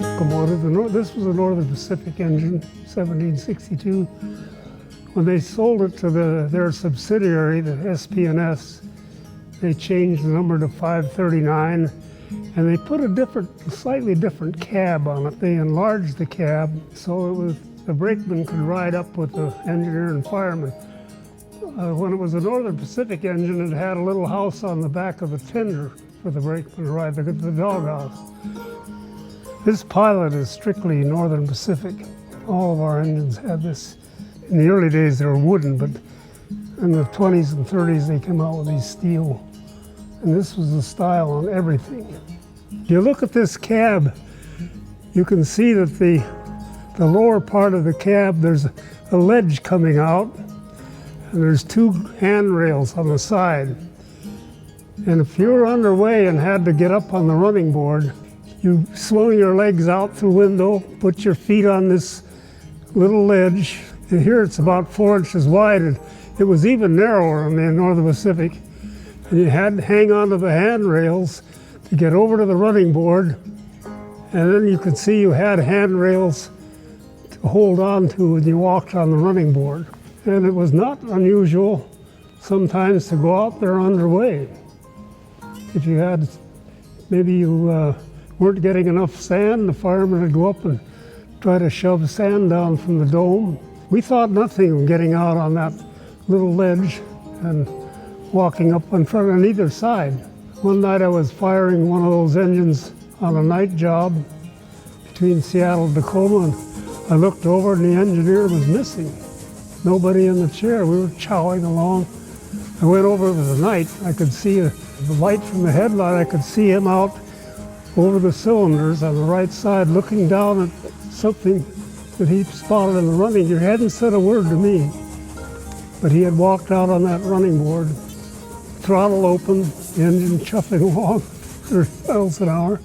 Locomotive. This was a Northern Pacific engine, 1762. When they sold it to their subsidiary, the SP&S, they changed the number to 539, and they put a slightly different cab on it. They enlarged the cab so the brakeman could ride up with the engineer and fireman. When it was a Northern Pacific engine, it had a little house on the back of the tender for the brakeman to ride, the doghouse. This pilot is strictly Northern Pacific. All of our engines had this. In the early days, they were wooden, but in the 20s and 30s, they came out with these steel. And this was the style on everything. If you look at this cab, you can see that the lower part of the cab, there's a ledge coming out, and there's two handrails on the side. And if you were underway and had to get up on the running board, you swung your legs out the window, put your feet on this little ledge, and here it's about 4 inches wide, and it was even narrower on the Northern Pacific. And you had to hang onto the handrails to get over to the running board, and then you could see you had handrails to hold on to when you walked on the running board. And it was not unusual sometimes to go out there underway. If you had, maybe you weren't getting enough sand, the fireman would go up and try to shove sand down from the dome. We thought nothing of getting out on that little ledge and walking up in front on either side. One night I was firing one of those engines on a night job between Seattle and Tacoma, and I looked over and the engineer was missing. Nobody in the chair. We were chowing along. I went over with the night. I could see the light from the headlight. I could see him out over the cylinders on the right side looking down at something that he spotted in the running gear. He hadn't said a word to me, but he had walked out on that running board, throttle open, the engine chuffing along 30 miles an hour.